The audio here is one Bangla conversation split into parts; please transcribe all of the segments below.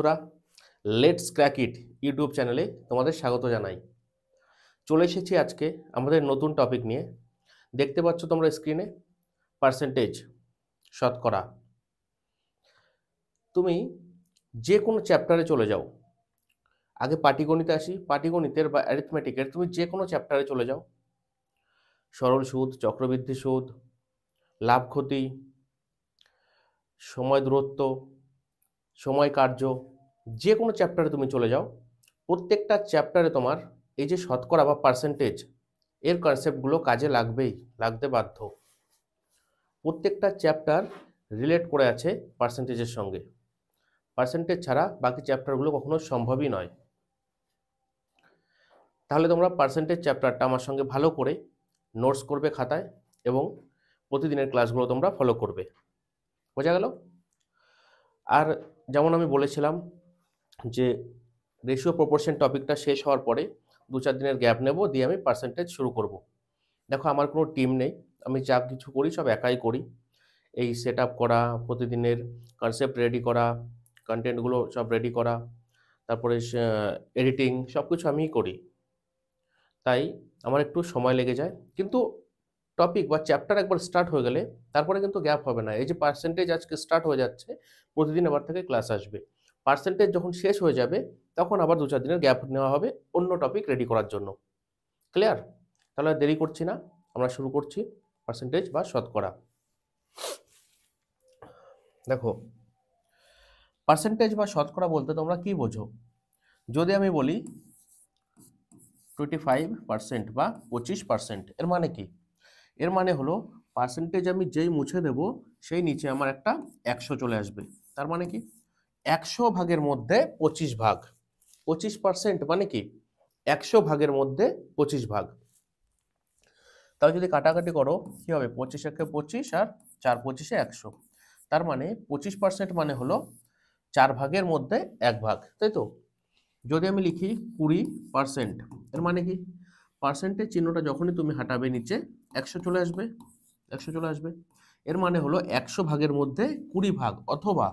বন্ধুরা, লেটস ক্র্যাক ইট ইউটিউব চ্যানেলে তোমাদের স্বাগত জানাই। চলে এসেছি আজকে আমাদের নতুন টপিক নিয়ে। দেখতে পাচ্ছ তোমরা স্ক্রিনে পার্সেন্টেজ, শতকরা। তুমি যে কোনো চ্যাপ্টারে চলে যাও, আগে পাটিগণিতে আসি, পাটিগণিতের বা অ্যারিথমেটিকের তুমি যে কোনো চ্যাপ্টারে চলে যাও, সরল সুদ, চক্রবৃদ্ধি সুদ, লাভ ক্ষতি, সময় দূরত্ব, সময় কার্য, যে কোনো চ্যাপ্টারে তুমি চলে যাও, প্রত্যেকটা চ্যাপ্টারে তোমার এই যে শতকরা বা পার্সেন্টেজ এর কনসেপ্টগুলো কাজে লাগতে বাধ্য। প্রত্যেকটা চ্যাপ্টার রিলেট করে আছে পার্সেন্টেজের সঙ্গে। পার্সেন্টেজ ছাড়া বাকি চ্যাপ্টারগুলো কখনো সম্ভবই নয়। তাহলে তোমরা পার্সেন্টেজ চ্যাপ্টারটা আমার সঙ্গে ভালো করে নোটস করবে খাতায় এবং প্রতিদিনের ক্লাসগুলো তোমরা ফলো করবে। বোঝা গেল? আর যেমন আমি বলেছিলাম যে রেশিও প্রপোর্শন টপিকটা শেষ হওয়ার পরে 2-4 দিনের গ্যাপ নেব, দিয়ে আমি পার্সেন্টেজ শুরু করব। দেখো, আমার কোনো টিম নেই, আমি যা কিছু করি সব একাই করি। এই সেট আপ করা, প্রতিদিনের কনসেপ্ট রেডি করা, কন্টেন্টগুলো সব রেডি করা, তারপরে এডিটিং, সব কিছু আমিই করি। তাই আমার একটু সময় লেগে যায়, কিন্তু টপিক বা চ্যাপ্টার একবার স্টার্ট হয়ে গেলে তারপরে কিন্তু গ্যাপ হবে না। এই যে পার্সেন্টেজ আজকে স্টার্ট হয়ে যাচ্ছে, প্রতিদিন আবার থেকে ক্লাস আসবে। পার্সেন্টেজ যখন শেষ হয়ে যাবে তখন আবার 2-4 দিনের গ্যাপ নেওয়া হবে অন্য টপিক রেডি করার জন্য। ক্লিয়ার? তাহলে আর দেরি করছি না, আমরা শুরু করছি পার্সেন্টেজ বা শতকরা। দেখো, পার্সেন্টেজ বা শতকরা বলতে তোমরা কি বোঝো? যদি আমি বলি 25% বা 25%, এর মানে কি? এর মানে হলো পার্সেন্টেজ আমি যেই মুছে দেব সেই নিচে আমার একটা 100 চলে আসবে। তার মানে কি? 100 ভাগের মধ্যে 25 ভাগ। 25% মানে কি? 100 ভাগের মধ্যে 25 ভাগ। তাহলে যদি কাটাকাটি করো কি হবে? 25 একে 25 আর 4 25-এ 100। তার মানে 25% মানে হলো 4 ভাগের মধ্যে 1 ভাগ, তাই তো? যদি আমি লিখি 20%, এর মানে কি? পার্সেন্টেজ চিহ্নটা যখনই তুমি হাঁটাবে নিচে 100 চলে আসবে, 100 চলে আসবে। এর মানে হলো 100 ভাগের মধ্যে 20 ভাগ, অথবা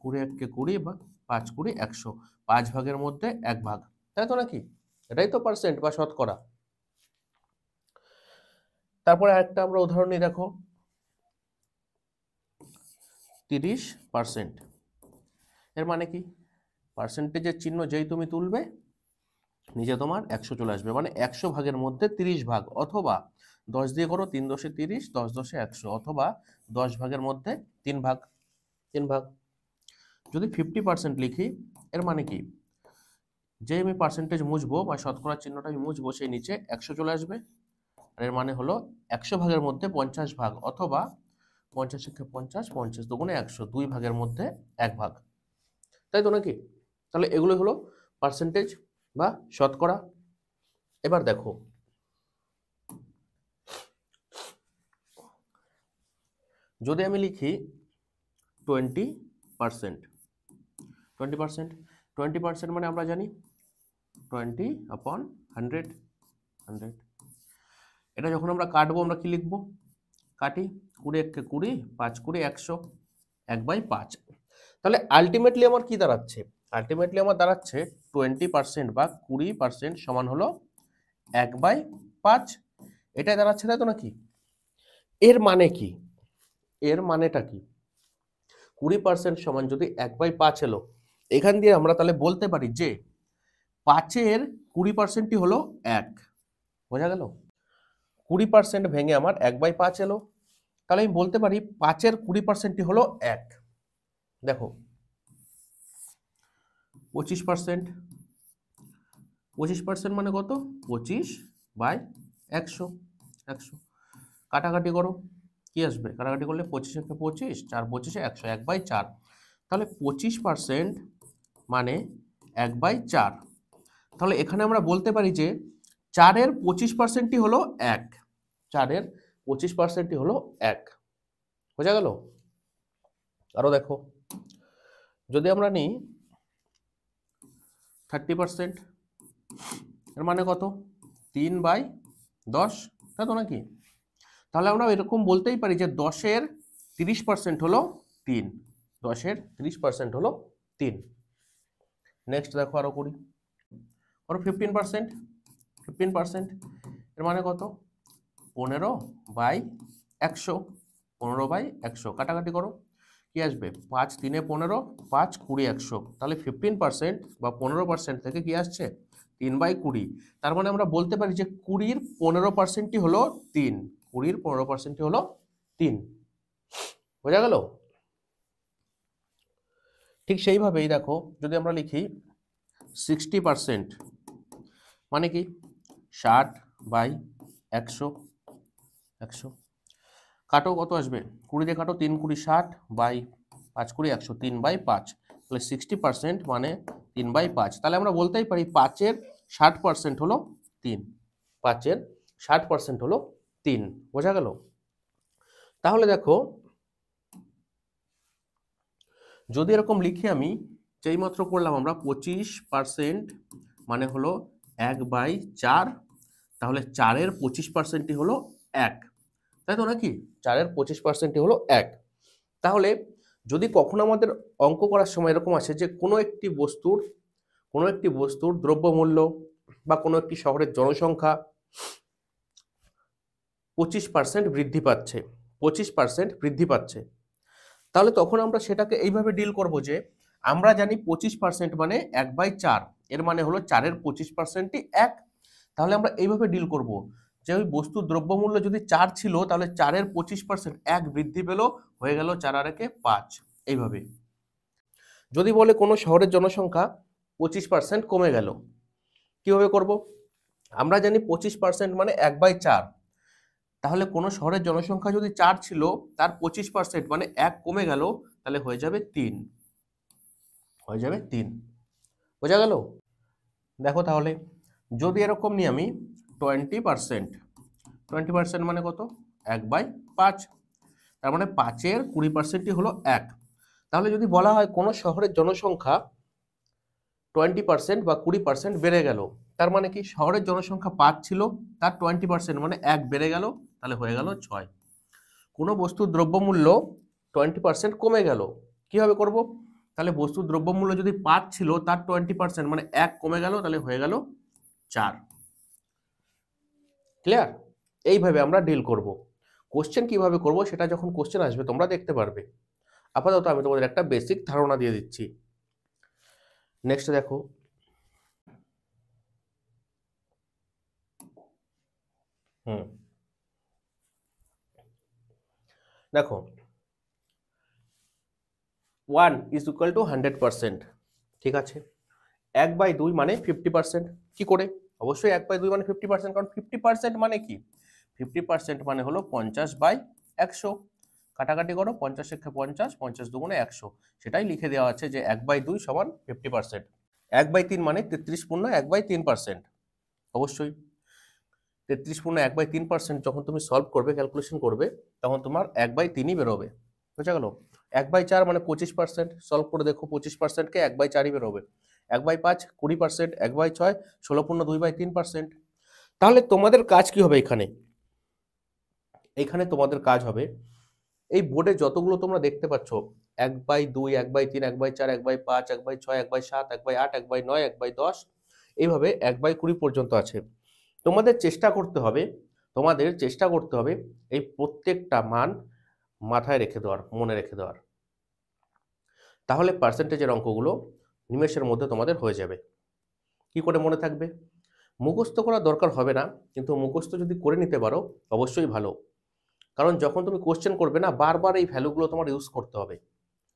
20 একে 20 বা 5 20 100, 5 ভাগের মধ্যে 1 ভাগ, তাই তো নাকি? এটাই তো পার্সেন্ট বা শতকরা। তারপরে আরেকটা আমরা উদাহরণ নিই। দেখো, 30%, এর মানে কি? পার্সেন্টেজের চিহ্ন যেই তুমি তুলবে নিচে তোমার 100 চলে আসবে, মানে 100 ভাগের মধ্যে 30 ভাগ, অথবা 10 দিয়ে করো, 3 10-এ 30, 10 10-এ 100, অথবা 10 ভাগের মধ্যে 3 ভাগ, 3 ভাগ। যদি 50% লিখি, এর মানে কি? যে আমি পার্সেন্টেজ মুছবো বা শতকরা চিহ্নটা আমি মুছবো সেই নিচে 100 চলে আসবে। আর এর মানে হলো 100 ভাগের মধ্যে 50 ভাগ, অথবা 50 একে 50, 50 দুগুণে 100, 2 ভাগের মধ্যে 1 ভাগ, তাই তো নাকি? তাহলে এগুলো হলো পার্সেন্টেজ বা শতকরা। এবার দেখো, যদি আমি লিখি 20%, 20% মানে আমরা জানি 20/100, 100। এটা যখন আমরা কাটবো আমরা কি লিখবো? কাটি, 20 একে 20, 5 20 100, 1/5। তাহলে আলটিমেটলি আমার কি দাঁড়াচ্ছে? আলটিমেটলি আমার দাঁড়াচ্ছে 20% বা 20% সমান হলো 1/5। এটাই দাঁড়াচ্ছে, তাই তো নাকি? এর মানে কি? এর মানেটা কি? 20% সমান যদি 1/5 এলো, এখান দিয়ে আমরা তাহলে বলতে পারি যে 5-এর 20%ই হলো 1। বোঝা গেল? 20% ভেঙে আমার 1/5 এলো, তাহলে আমি বলতে পারি 5-এর 20%ই হলো 1। দেখো, 25%, 25% মানে কত? 25/100, 100। কাটাকাটি করো, কি আসবে? কাটাকাটি করলে 25 একে 25, 4 25-এ 100, 1/4। তাহলে 25% মানে 1/4। তাহলে এখানে আমরা বলতে পারি যে 4-এর 25%ই হলো 1। 4-এর 25%ই হলো 1। বোঝা গেল? আরো দেখো, যদি আমরা নিই 30%, এর মানে কত? 3/10, তাই তো নাকি? তাহলে আমরা এরকম বলতেই পারি যে 10-এর 30% হলো 3, 10-এর 30% হলো 3। নেক্সট দেখো আরো করি, ধরো 15%, 15% এর মানে কত, 15/100, 15/100 কাটাকাটি করো, কি আসবে 5 3 15, 5 20 100, তাহলে 15% বা 15% থেকে কি আসছে 3/20। তার মানে আমরা বলতে পারি যে 20-র 15%ই হলো 3, 20-র 15%ই হলো 3। বোঝা গেল? ঠিক সেইভাবেই দেখো যদি আমরা লিখি 60%, মানে কি 60/100, 100 কাটো, কত আসবে 20 দিয়ে কাটো, 3 20 60 বাই 5 20 100, 3/5, তাহলে 60% মানে 3/5। তাহলে আমরা বলতেই পারি 5-এর 60% হলো 3, 5-এর 60% হলো 3। বোঝা গেল? তাহলে দেখো যদি এরকম লিখি আমি, যেই মাত্র করলাম আমরা 25% মানে হলো 1/4, তাহলে 4-এর 25%ই হলো 1, তাই তো নাকি? 4-এর 25%ই হলো 1। তাহলে যদি কখনো আমাদের অঙ্ক করার সময় এরকম আসে যে কোনো একটি বস্তুর দ্রব্যমূল্য বা কোনো একটি শহরের জনসংখ্যা 25% বৃদ্ধি পাচ্ছে, 25% বৃদ্ধি পাচ্ছে, তাহলে তখন আমরা সেটাকে এইভাবে ডিল করব যে আমরা জানি 25% মানে 1/4, এর মানে হলো 4-এর 25%ই 1। তাহলে আমরা এইভাবে ডিল করব যে ওই বস্তুর দ্রব্যমূল্য যদি 4 ছিল, তাহলে 4-এর 25% 1 বৃদ্ধি পেল, হয়ে গেল 4 আর 1 5। এইভাবে যদি বলে কোনো শহরের জনসংখ্যা 25% কমে গেল, কিভাবে করব? আমরা জানি 25% মানে 1/4, তাহলে কোনো শহরের জনসংখ্যা যদি 4 ছিল, তার 25% মানে 1 কমে গেল, তাহলে হয়ে যাবে 3, হয়ে যাবে 3। বোঝা গেল? দেখো তাহলে যদি এরকম নিই আমি 20%, 20% মানে কত 1/5, তার মানে 5-এর 20%ই হলো 1। তাহলে যদি বলা হয় কোনো শহরের জনসংখ্যা 20% বা 20% বেড়ে গেল, তার মানে কি শহরের জনসংখ্যা 5 ছিল, তার 20% মানে 1 বেড়ে গেল, তাহলে হয়ে গেল 6। কোনো বস্তুর দ্রব্যমূল্য 20% কমে গেল, কিভাবে করব? তাহলে বস্তুর দ্রব্যমূল্য যদি 5 ছিল, তার 20% মানে 1 কমে গেল, তাহলে হয়ে গেল 4। ক্লিয়ার? এইভাবে আমরা ডিল করব। কোশ্চেন কিভাবে করব সেটা যখন কোশ্চেন আসবে তোমরা দেখতে পারবে। আপাতত আমি তোমাদের একটা বেসিক ধারণা দিয়ে দিচ্ছি। নেক্সট দেখো, দেখো 1 ইজ ইকুয়াল টু 100%, ঠিক আছে। 1/2 মানে 50%, কি করে? অবশ্যই 1/2 মানে 50%, কারণ 50% মানে কি 50% মানে হলো 50/100, কাটাকাটি করো, 50 একে 50, 50 দুগুণে 100, সেটাই লিখে দেওয়া আছে যে 1/2 সমান 50%। 1/3 মানে 33 পূর্ণ 1/3%, অবশ্যই 33 পূর্ণ 1/3% যখন তুমি সলভ করবে, ক্যালকুলেশন করবে, তখন তোমার 1/3ই বেরোবে। বুঝা গেল? 1/4 মানে 25%, সলভ করে দেখো 25%কে 1/4ই বেরোবে। 1/5 20%, 1/6 16 পূর্ণ 2/3%। তাহলে তোমাদের কাজ কি হবে এখানে? এইখানে তোমাদের কাজ হবে এই বোর্ডে যতগুলো তোমরা দেখতে পাচ্ছ 1/2, 1/3, 1/4, 1/5, 1/6, 1/7, 1/8, 1/9, 1/10, এইভাবে 1/20 পর্যন্ত আছে। তোমাদের চেষ্টা করতে হবে এই প্রত্যেকটা মান মাথায় রেখে দেওয়ার, মনে রেখে দেওয়ার। তাহলে পার্সেন্টেজের অঙ্কগুলো নিমেষের মধ্যে তোমাদের হয়ে যাবে। কি করে মনে থাকবে? মুখস্থ করার দরকার হবে না, কিন্তু মুখস্থ যদি করে নিতে পারো অবশ্যই ভালো। কারণ যখন তুমি কোশ্চেন করবে না, বারবার এই ভ্যালুগুলো তোমার ইউজ করতে হবে,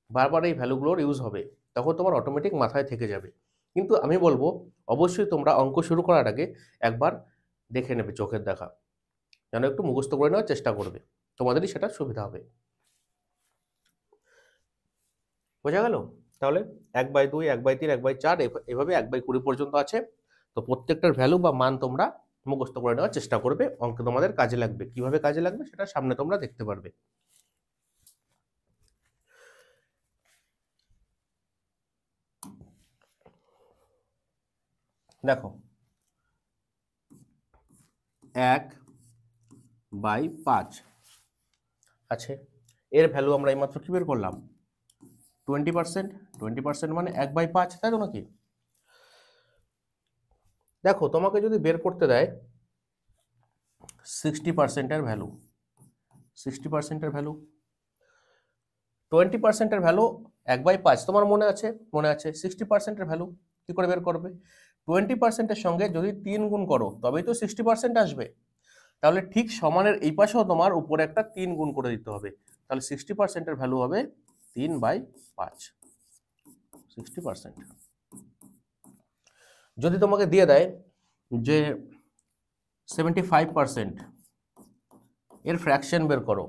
বারবার এই ভ্যালুগুলোর ইউজ হবে, তখন তোমার অটোমেটিক মাথায় থেকে যাবে। কিন্তু আমি বলবো অবশ্যই তোমরা অঙ্ক শুরু করার আগে একবার দেখে নেবে, চোখের দেখা, যেন একটু মুখস্থ করে নেওয়ার চেষ্টা করবে, তোমাদেরই সেটা সুবিধা হবে। বোঝা গেল? তাহলে 1/2, 1/3, 1/4 এভাবে 1/20 পর্যন্ত আছে। তো প্রত্যেকটার ভ্যালু বা মান তোমরা মুখস্থ করে নেওয়ার চেষ্টা করবে, অঙ্কে তোমাদের কাজে লাগবে। কিভাবে কাজে লাগবে সেটা সামনে তোমরা দেখতে পারবে। দেখো 1/5 আছে, এর ভ্যালু আমরা এইমাত্র কি বের করলাম 20%, 20% মানে 1/5, তাই তো নাকি? দেখো তোমাকে যদি বের করতে দেয় 60%-এর ভ্যালু, 60%-এর ভ্যালু, 20%-এর ভ্যালু 1/5, তোমার মনে আছে? মনে আছে। 60%-এর ভ্যালু কি করে বের করবে? 20%-এর সঙ্গে যদি 3 গুণ করো তবেই তো 60% আসবে। তাহলে ঠিক সমানের এই পাশেও তোমার উপরে একটা 3 গুণ করে দিতে হবে। তাহলে 60%-এর ভ্যালু হবে 3/5, 60%। যদি তোমাকে দিয়ে দেয় যে 75%, এর ফ্র্যাকশন বের করো,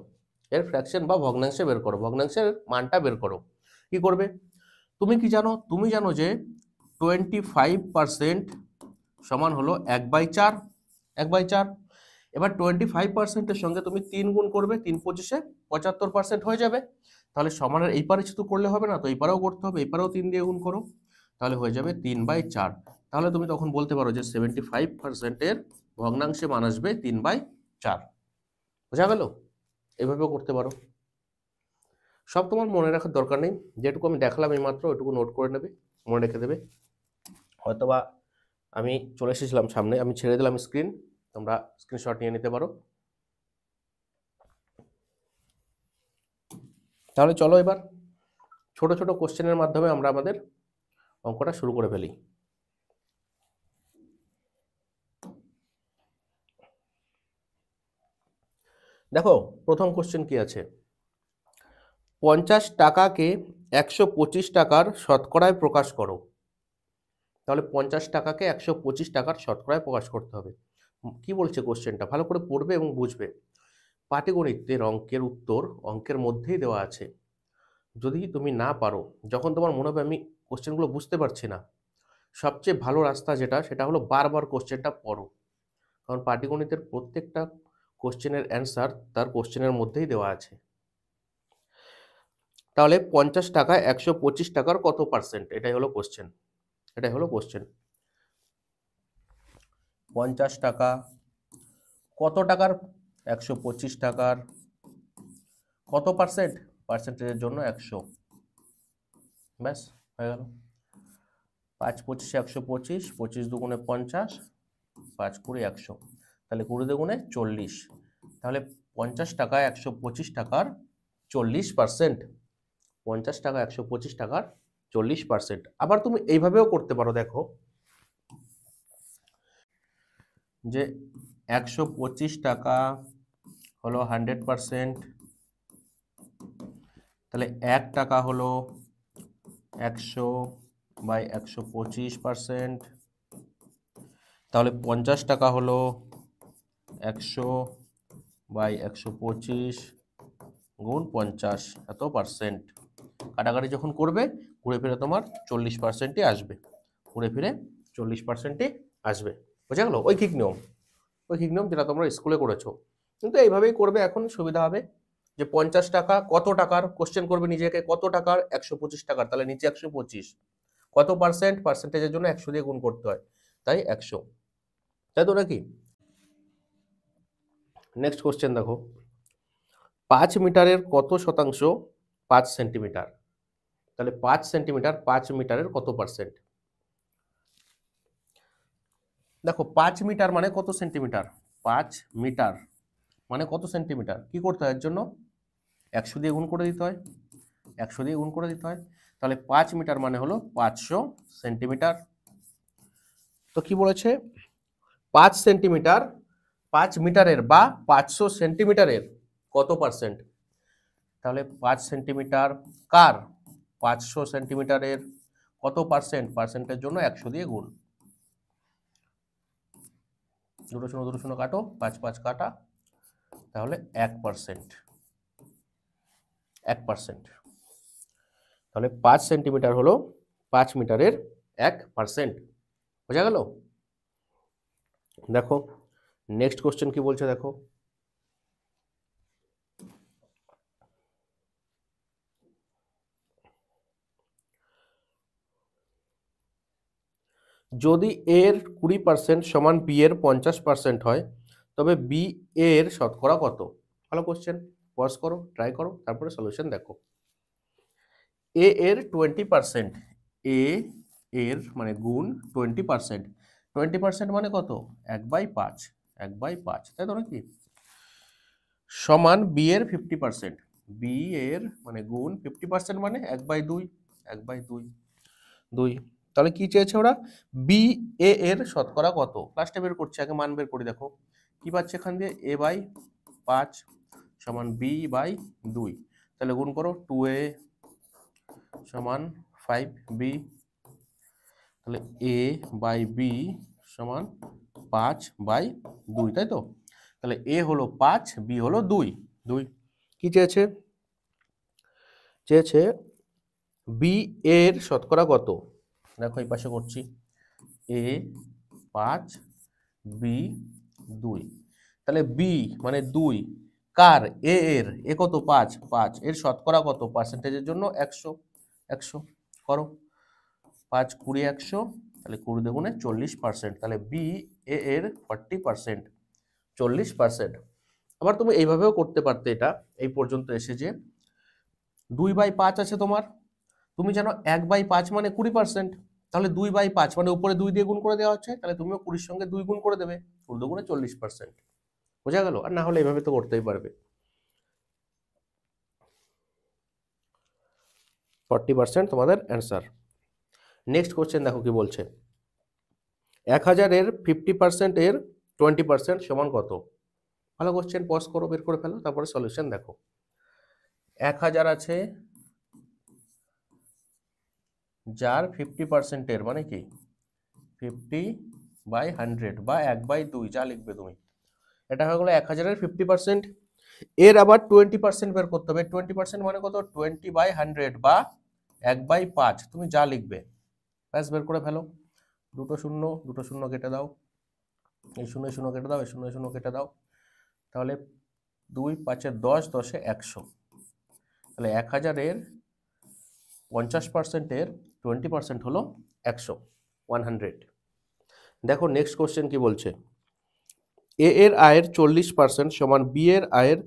এর ফ্র্যাকশন বা ভগ্নাংশে বের করো, ভগ্নাংশের মানটা বের করো, কি করবে? তুমি কি জানো? তুমি জানো যে 25% সমান হলো 1/4, 1/4। এবার 25%-এর সঙ্গে তুমি 3 গুণ করবে, 3 পঁচিশে 75% হয়ে যাবে। তাহলে সমানের এই পারে শুধু করলে হবে না তো, এই পারেও করতে হবে, এই পারেও 3 দিয়ে গুণ করো, তাহলে হয়ে যাবে 3/4। তাহলে তুমি তখন বলতে পারো যে 75%-এর ভগ্নাংশে মান আসবে 3/4। বোঝা গেল? এভাবেও করতে পারো। সব তোমার মনে রাখার দরকার নেই, যেটুকু আমি দেখালাম এই মাত্র ওইটুকু নোট করে নেবে, মনে রেখে দেবে। হয়তোবা আমি চলে এসেছিলাম সামনে, আমি ছেড়ে দিলাম স্ক্রিন, তোমরা স্ক্রিনশট নিয়ে নিতে পারো। তাহলে চলো এবার ছোট ছোট কোশ্চেনের মাধ্যমে আমরা আমাদের অঙ্কটা শুরু করে ফেলি। দেখো প্রথম কোশ্চেন কি আছে? 50 টাকাকে 125 টাকার শতকরায় প্রকাশ করো। তাহলে 50 টাকাকে 125 টাকার শতকরায় প্রকাশ করতে হবে। কি বলছে কোশ্চেনটা ভালো করে পড়বে এবং বুঝবে। পাটিগণিতের অঙ্কের উত্তর অঙ্কের মধ্যেই দেওয়া আছে। যদি তুমি না পারো, যখন তোমার মনে হবে আমি কোশ্চেনগুলো বুঝতে পারছি না, সবচেয়ে ভালো রাস্তা যেটা, সেটা হলো বারবার কোশ্চেনটা পড়ো। কারণ পাটিগণিতের প্রত্যেকটা কোশ্চেনের অ্যান্সার তার কোশ্চেনের মধ্যেই দেওয়া আছে। তাহলে 50 টাকায় 125 টাকার কত পার্সেন্ট, এটাই হলো কোশ্চেন, এটাই হলো কোশ্চেন। 50 টাকা কত টাকার? 125 টাকার কত পার্সেন্ট? পার্সেন্টেজের জন্য 100, ব্যাস হয়ে গেল। 5 25 125, 25 দুগুণে 50, 5 কুড়ি 100, তাহলে 20 দুগুণে 40। তাহলে 50 টাকায় 125 টাকার 40%, 50 টাকা 125 টাকার 40%। আবার তুমি এইভাবেও করতে পারো, দেখো যে 125 টাকা হলো 100%, তাহলে 1 টাকা হলো 100/125%, তাহলে 50 টাকা হলো 100/125 গুণ 50, এত পার্সেন্ট। কাটাকাটি যখন করবে ঘুরে ফিরে তোমার 40%ই আসবে, ঘুরে ফিরে 40%ই আসবে। বোঝা গেল? ঐকিক নিয়ম, ঐকিক নিয়ম যেটা তোমরা স্কুলে করেছো, কিন্তু এইভাবেই করবে, এখন সুবিধা হবে। যে 50 টাকা কত টাকার, কোশ্চেন করবে নিজেকে কত টাকার, 125 টাকার, তাহলে নিচে 125, কত পার্সেন্ট, পার্সেন্টেজের জন্য 100 দিয়ে গুণ করতে হয়, তাই 100, তাই তো নাকি? নেক্সট কোশ্চেন দেখো, 5 মিটারের কত শতাংশ 5 সেন্টিমিটার? তাহলে 5 সেন্টিমিটার 5 মিটারের কত পার্সেন্ট? দেখো 5 মিটার মানে কত সেন্টিমিটার, 5 মিটার মানে কত সেন্টিমিটার, কি করতে হয় এর জন্য? 100 দিয়ে গুণ করে দিতে হয়, 100 দিয়ে গুণ করে দিতে হয়। তাহলে 5 মিটার মানে হলো 500 সেন্টিমিটার। তো কি বলেছে? 5 সেন্টিমিটার 5 মিটারের বা 500 সেন্টিমিটারের কত পার্সেন্ট? তাহলে 5 সেন্টিমিটার কার, 500 সেন্টিমিটারের কত পার্সেন্ট, পার্সেন্টের জন্য 100 দিয়ে গুণ, দুটো শূন্য কাটো, 5 5 কাটা, তাহলে 1%, 1%। তাহলে 5 সেন্টিমিটার হলো 5 মিটারের 1%। বোঝা গেল? দেখো নেক্সট কোশ্চেন কি বলছে, দেখো যদি এর 20% সমান বি এর 50% হয়, তবে বি এর শতকরা কত? ভালো কোশ্চেন, পজ করো, ট্রাই করো, তারপরে সলিউশন দেখো। এ এর 20%, এ এর মানে গুণ 20%, 20% মানে কত? 1/5, 1/5, তাই তো নাকি? সমান বি এর 50%, বি এর মানে গুণ 50% মানে 1/2, 1/2, 2। তাহলে কি চেয়েছে ওরা? বি এ এর শতকরা কত? ক্লাসটা বের করছে, আগে মান বের করি। দেখো কি পাচ্ছে এখান দিয়ে, a/5 সমান b/2। তাহলে গুণ করো, 2a সমান 5b, তাহলে a/b সমান 5/2, তাই তো? তাহলে a হলো 5, b হলো 2। কি চেয়েছে? চেয়েছে বি এর শতকরা কত? দেখো এই পাশে করছি, a 5, b 2। তাহলে বি মানে 2 কার? এ এর। এ কত? 5 এর শতকরা কত? পার্সেন্টেজের জন্য 100 করো, 5 20 100, তাহলে 20 দুগুণে 40%। তাহলে বি এ এর 40%, 40%। আবার তুমি এইভাবেও করতে পারতে, এটা এই পর্যন্ত এসে যে 2/5 আছে তোমার, তুমি জানো 1/5 মানে 20%, তাহলে 2/5 মানে উপরে 2 দিয়ে গুণ করে দেওয়া হচ্ছে, তাহলে তুমিও 20 সঙ্গে 2 গুণ করে দেবে, 20 দুগুণে 40%। বোঝা গেল? আর না হলে এইভাবে তো করতেই পারবে। 40% তোমাদের অ্যান্সার। নেক্সট কোশ্চেন দেখো কি বলছে, 1000 এর 50% এর 20% সমান কত? ভালো কোশ্চেন, পজ করো, বের করে ফেলো, তারপরে সলিউশন দেখো। 1000 আছে, যার 50% এর মানে কি 50/100 বা 1/2 যা লিখবে তুমি, এটা হয়ে গেলো 1000 এর 50%। এর আবার 20% বের করতে হবে। 20% মানে কত? 20/100 বা 1/5, তুমি যা লিখবে ব্যাস বের করে ফেলো। দুটো শূন্য কেটে দাও, এই শূন্য শূন্য কেটে দাও, এই শূন্য শূন্য কেটে দাও, তাহলে 2 5 10, 10 100। তাহলে 1000 এর 50% এর 20% হলো 100, 100। দেখো নেক্সট কোশ্চেন কি বলছে, এ এর আয়ের 40% সমান বি এর আয়ের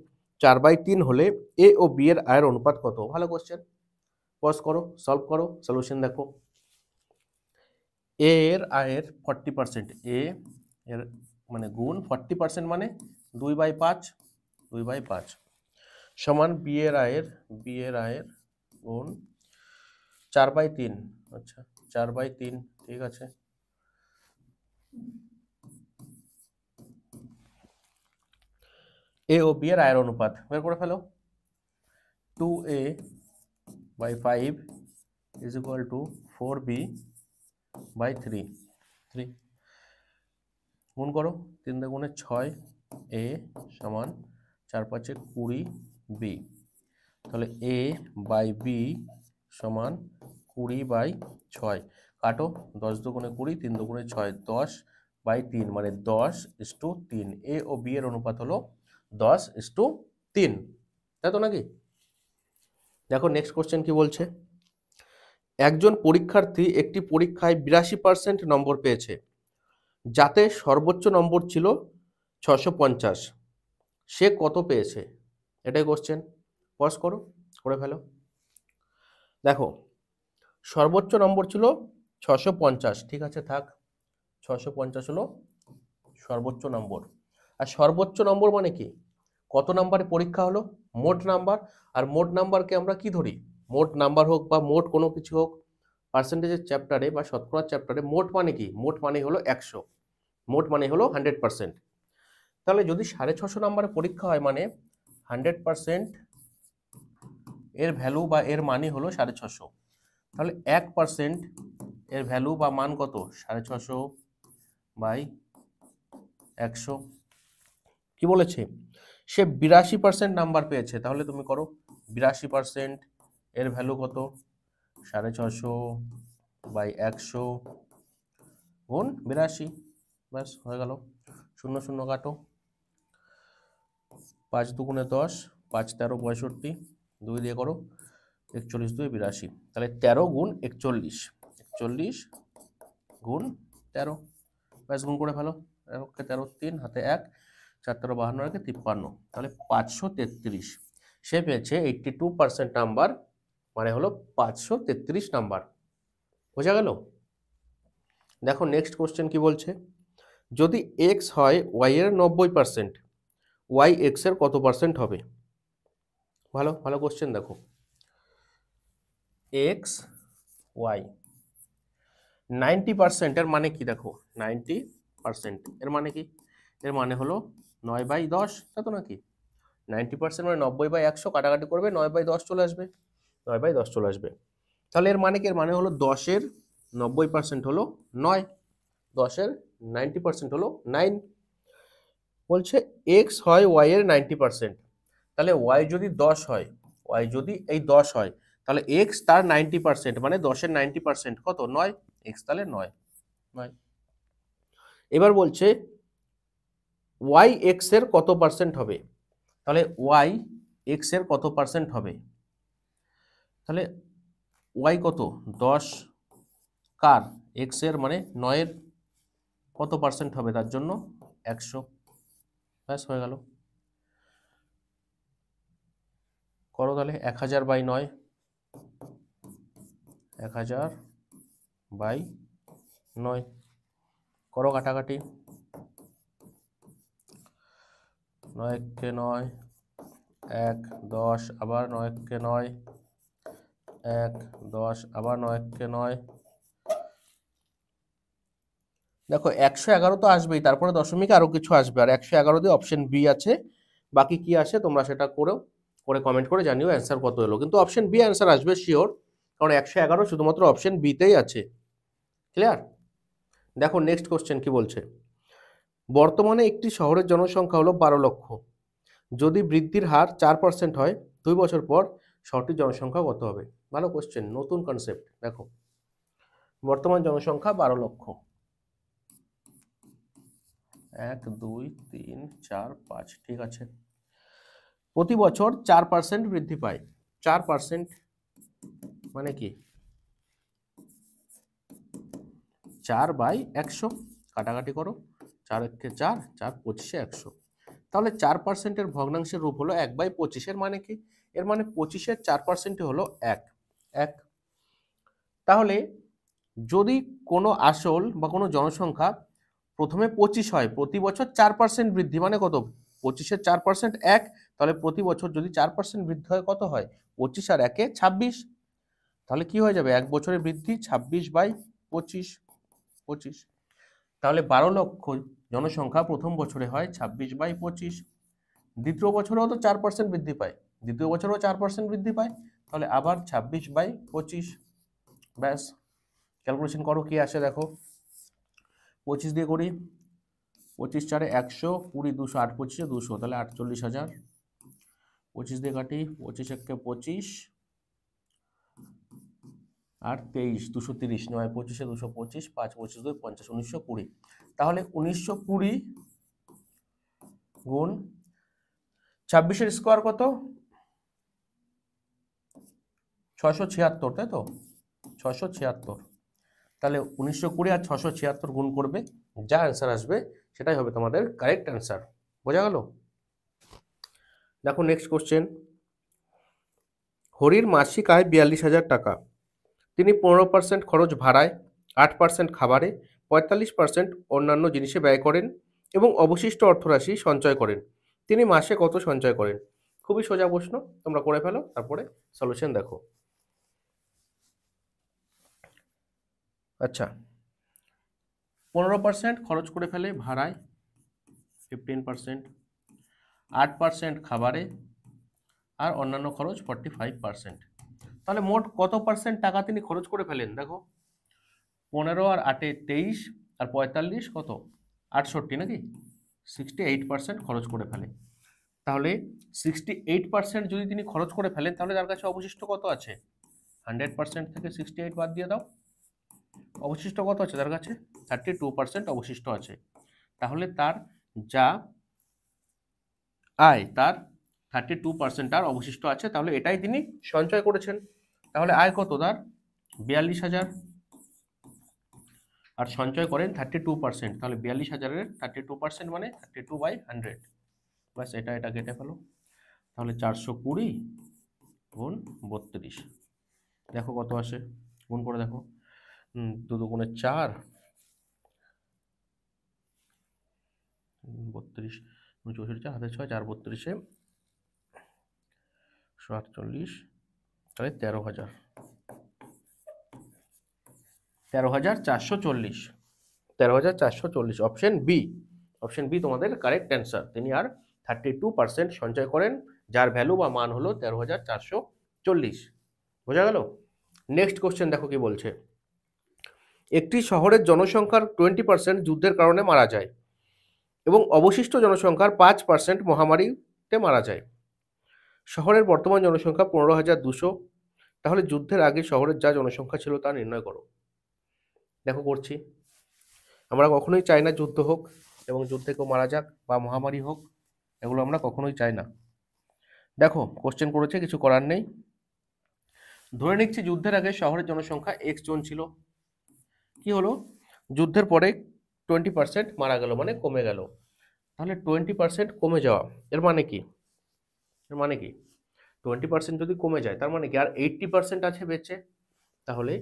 4/3 হলে এ ও বি এর আয়ের অনুপাত কত? ভালো কোশ্চেন, পজ করো, সলভ করো, সলিউশন দেখো। এ এর আয়ের 40%, এ এর মানে গুণ 40% মানে 2/5, 2/5 সমান বি এর আয়ের গুণ 4/3, আচ্ছা 4/3, ঠিক আছে। এ ও বি এর আয়ের অনুপাত বের করে ফেলো। 2a/5 is equal to 4b/3, গুণ করো, 3 দুগুণে 6, a সমান 4 5 20 b, তাহলে a/b সমান 20/6, কাটো, 10 দুগুণে 20, 3 দুগুণে 6, 10/3 মানে 10:3। এ ও বি এর অনুপাত হলো 10:3, তাই তো নাকি? দেখো নেক্সট কোশ্চেন কি বলছে, একজন পরীক্ষার্থী একটি পরীক্ষায় 82% নম্বর পেয়েছে, যাতে সর্বোচ্চ নম্বর ছিল 650, সে কত পেয়েছে? এটাই কোশ্চেন, পজ করো, করে ফেলো। দেখো সর্বোচ্চ নম্বর ছিল 650, ঠিক আছে থাক, 650 হলো সর্বোচ্চ নম্বর। আর সর্বোচ্চ নম্বর মানে কি? কত নাম্বারে পরীক্ষা হলো? মোট নাম্বার। আর মোট নাম্বারকে আমরা কি ধরি? মোট নাম্বার হোক বা মোট কোনো কিছু হোক, পার্সেন্টেজের চ্যাপ্টারে বা শতকরা চ্যাপ্টারে মোট মানে কি? মোট মানে হলো 100, মোট মানে হলো 100%। তাহলে যদি 650 নাম্বারে পরীক্ষা হয় মানে 100% এর ভ্যালু বা এর মানই হলো 650। তাহলে 1% এর ভ্যালু বা মান কত? 650/100। কি বলেছে? সে 82% নাম্বার পেয়েছে, তাহলে তুমি করো 82% এর ভ্যালু কত? 650/100 গুণ 82, ব্যাস হয়ে গেল। শূন্য শূন্য কাটো, 5 দুগুণে 10, 5 13 65, 2 দিয়ে করো, 41 2 82, তাহলে 13 গুণ 41, 41 গুণ 13, ব্যাস গুণ করে ফেলো। 13 3 হাতে 1, 4 13 52 রেখে 53, তাহলে 533। সে পেয়েছে 82% নাম্বার, মানে হলো 533 নাম্বার। বোঝা গেল? দেখো নেক্সট কোশ্চেন কি বলছে, যদি এক্স হয় ওয়াই এর 90%, ওয়াই এক্স এর কত পার্সেন্ট হবে? ভালো ভালো কোশ্চেন। দেখো এক্স ওয়াই 90% এর মানে কি? দেখো 90% এর মানে কি? এর মানে হলো 9/10, তাই তো নাকি? 90% মানে 90/100, কাটাকাটি করবে 9/10 চলে আসবে, 9/10 চলে আসবে। তাহলে এর মানে কি? এর মানে হলো 10-এর 90% হলো 9, 10-এর 90% হলো 9। বলছে এক্স হয় ওয়াই এর 90%, তাহলে ওয়াই যদি 10 হয়, ওয়াই যদি এই 10 হয়, তাহলে এক্স তার 90%, মানে 10-এর 90% কত? 9, এক্স তাহলে 9। এবার বলছে ওয়াই এক্স এর কত পার্সেন্ট হবে? তাহলে ওয়াই এক্স এর কত পার্সেন্ট হবে? তাহলে ওয়াই কত? 10 কার? এক্স এর, মানে 9-এর কত পার্সেন্ট হবে? তার জন্য 100। ব্যাস হয়ে গেল। করো তাহলে 1000/9, 1000/9 করো কাটাকাটি, 9 9, 1 10, আবার 9 9, 1 10, আবার 9 9। দেখো 111 তো আসবেই, তারপরে দশমিক আরো কিছু আসবে, আর 111 দিয়ে অপশন বি আছে। বাকি কি আসে তোমরা সেটা করে কমেন্ট করে জানিও অ্যান্সার কত এলো, কিন্তু অপশন বি অ্যান্সার আসবে শিওর, কারণ 111 শুধুমাত্র অপশন বিতেই আছে। ক্লিয়ার? দেখো নেক্সট কোশ্চেন কি বলছে, বর্তমানে একটি শহরের জনসংখ্যা হলো 12 লক্ষ, যদি বৃদ্ধির হার 4% হয় 2 বছর পর শহরটির জনসংখ্যা কত হবে? ভালো কোশ্চেন, নতুন কনসেপ্ট। দেখো বর্তমান জনসংখ্যা 12 লক্ষ, 1 2 3 4 5, ঠিক আছে। প্রতি বছর 4% বৃদ্ধি পায়, 4% মানে কি? 4/100, কাটাকাটি করো, 4 1 4, 4 25 100। তাহলে 4%-এর ভগ্নাংশের রূপ হলো 1/25। এর মানে কি? এর মানে 25-এর 4% হলো 1। তাহলে যদি কোনো আসল বা কোনো জনসংখ্যা প্রথমে 25 হয়, প্রতি বছর 4% বৃদ্ধি, মানে কত? 25-এর 4% 1, তাহলে প্রতি বছর যদি 4% বৃদ্ধি হয় কত হয়? 25 আর 1 26। তাহলে কি হয়ে যাবে? 1 বছরের বৃদ্ধি 26/25, 25। তাহলে 12 লক্ষ জনসংখ্যা প্রথম বছরে হয় 26/25, দ্বিতীয় বছরেও তো 4% বৃদ্ধি পায়, দ্বিতীয় বছরেও 4% বৃদ্ধি পায়, তাহলে আবার 26/25। ব্যাস, ক্যালকুলেশন করো কি আসে। দেখো 25 দিয়ে করি, 25 4 100, 20 200, 8 25 200, তাহলে 48,000। 25 দিয়ে কাটি, 25 1 25, আর 23 230, 9 25 225, 5 25 2 50, 1920। তাহলে 1920 গুণ 26-এর স্কোয়ার কত? 676, তাই তো? 676। তাহলে 1920 আর 676 গুণ করবে, যা অ্যান্সার আসবে সেটাই হবে তোমাদের কারেক্ট অ্যান্সার। বোঝা গেল? দেখো নেক্সট কোশ্চেন, হরির মাসিক আয় 42,000 টাকা, তিনি 15% খরচ ভাড়ায়, 8% খাবারে, 45% অন্যান্য জিনিসে ব্যয় করেন এবং অবশিষ্ট অর্থরাশি সঞ্চয় করেন। তিনি মাসে কত সঞ্চয় করেন? খুবই সোজা প্রশ্ন, তোমরা করে ফেলো, তারপরে সলিউশন দেখো। আচ্ছা, 15% খরচ করে ফেলে ভাড়ায়, 15%, 8% খাবারে, আর অন্যান্য খরচ 45%। তাহলে মোট কত পার্সেন্ট টাকা তিনি খরচ করে ফেলেন? দেখো 15 আর 8 23, আর 45 কত? 68 নাকি? 68% খরচ করে ফেলে। তাহলে 68% যদি তিনি খরচ করে ফেলেন, তাহলে তার কাছে অবশিষ্ট কত আছে? 100% থেকে 68 বাদ দিয়ে দাও, অবশিষ্ট কত আছে তার কাছে? 32% অবশিষ্ট আছে। তাহলে তার যা আয়, তার 32% আর অবশিষ্ট আছে, তাহলে এটাই তিনি সঞ্চয় করেছেন। তাহলে আয় কত তার? 42,000, আর সঞ্চয় করেন 32%, তাহলে 42,000-এর 32% মানে 32/100। ব্যাস, এটা কেটে ফেলো, তাহলে 420 গুণ 32। দেখো কত আসে, গুণ করে দেখো। 2 2 4, 32 64 4 হাতে 6 4 32 148 তাহলে 13,440 13,440 অপশন বি তোমাদের কারেক্ট অ্যান্সার। তিনি আর 32% সঞ্চয় করেন, যার ভ্যালু বা মান হলো 13,440। বোঝা গেল? নেক্সট কোশ্চেন দেখো কি বলছে। একটি শহরের জনসংখ্যার 20% যুদ্ধের কারণে মারা যায় এবং অবশিষ্ট জনসংখ্যার 5% মহামারীতে মারা যায়। শহরের বর্তমান জনসংখ্যা 15,200। তাহলে যুদ্ধের আগে শহরের যা জনসংখ্যা ছিল তা নির্ণয় করো। দেখো করছি। আমরা কখনোই চাই না যুদ্ধ হোক এবং যুদ্ধে কেউ মারা যাক বা মহামারী হোক, এগুলো আমরা কখনোই চাই না। দেখো কোশ্চেন করেছে, কিছু করার নেই। ধরে নিচ্ছি যুদ্ধের আগে শহরের জনসংখ্যা এক্স জন ছিল। কি হলো? যুদ্ধের পরে 20% মারা গেল, মানে কমে গেল। তাহলে 20% কমে যাওয়া এর মানে কি? 20% যদি কমে যায় তার মানে কি আর 80% আছে বেঁচে। তাহলে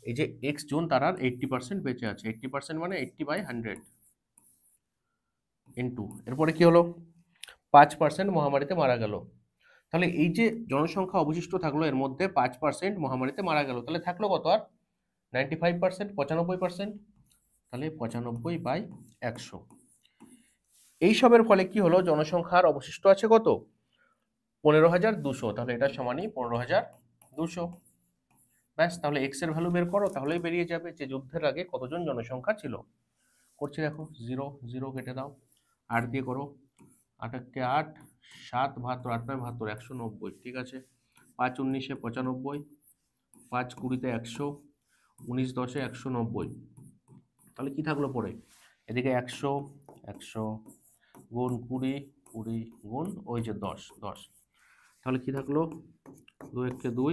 এই যে এক্স জন তার আর 80% বেঁচে আছে। 80% মানে 80/100 ইন্টু এরপরে কি হলো? 5% মহামারীতে মারা গেল। তাহলে এই যে জনসংখ্যা অবশিষ্ট থাকলো এর মধ্যে 5% মহামারীতে মারা গেল, তাহলে থাকলো কত আর? 95%, 95%। তাহলে 95/100। এইসবের ফলে কি হলো? জনসংখ্যার অবশিষ্ট আছে কত? 15,200। তাহলে এটা সমানই 15,200। ব্যাস, তাহলে এক্স এর ভ্যালু বের করো, তাহলেই বেরিয়ে যাবে যে যুদ্ধের আগে কতজন জনসংখ্যা ছিল। করছি দেখো, 0 0 কেটে দাও, 8 দিয়ে করো, 8 × 8 7 72 8 9 72 190। ঠিক আছে, 5 19 95, 5 20 100, 19 10 190। তাহলে কি থাকলো পরে? এদিকে 100 100 গুণ 20 20 গুণ ওই যে 10 10। তাহলে কি থাকলো? 2 1 2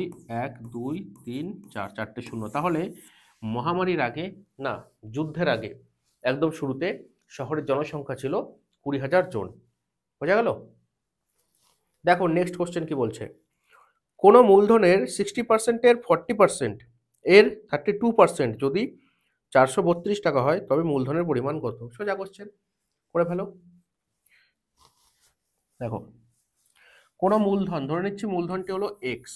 1 2 3 4 4টে শূন্য। তাহলে মহামারীর আগে না, যুদ্ধের আগে একদম শুরুতে শহরের জনসংখ্যা ছিল 20,000 জন। বোঝা গেল? দেখো নেক্সট কোশ্চেন কি বলছে। কোনো মূলধনের 60% এর 40% এর 32% যদি 432 টাকা হয় তবে মূলধনের পরিমাণ কত? সোজা কোশ্চেন, করে ফেলো। দেখো কোনো মূলধন, ধরে নিচ্ছি মূলধনটি হলো এক্স,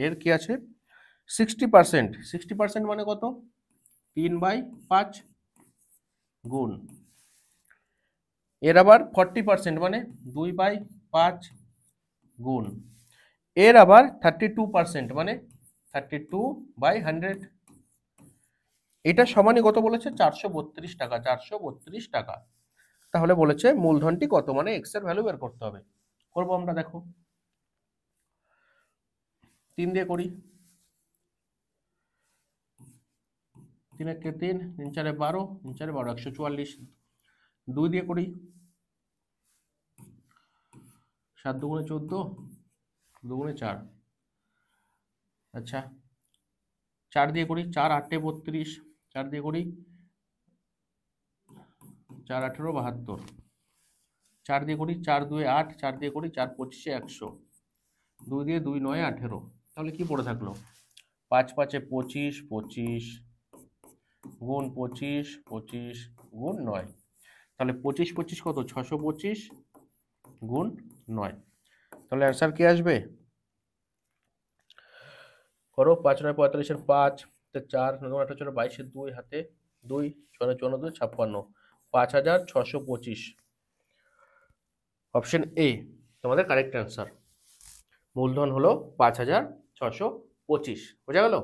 এর কি আছে? 60%। 60% মানে কত? 3/5 গুণ, এর আবার 40% মানে 2/5 গুণ, এর আবার 32% মানে 32/100। এটা সমানই কত বলেছে? 432 টাকা। 432 টাকা। তাহলে বলেছে মূলধনটি কত, মানে এক্স এর ভ্যালু বের করতে হবে। করবো আমরা, দেখো 3 দিয়ে করি, 3 × 3 3 4 12 3 4 12 144। 2 দিয়ে করি, 7 2 14 2 4। আচ্ছা, 4 দিয়ে করি, 4 8 32। 4 দিয়ে করি, 4 18 72। 4 দিয়ে করি, 4 2 8। 4 দিয়ে করি, 4 25 100। 2 দিয়ে 2 9 18। তাহলে কি পড়ে থাকলো? 5 5 25 25 গুণ 25 25 গুণ 9। তাহলে 25 25 কত? 625 গুণ 9। তাহলে অ্যান্সার কি আসবে? করো, 5 9 45 5, 4 9 18 22 2 হাতে 2 6 9 2 56, 5,625। অপশন এ তোমাদের কারেক্ট অ্যান্সার। মূলধন হলো 5,625। বোঝা গেল?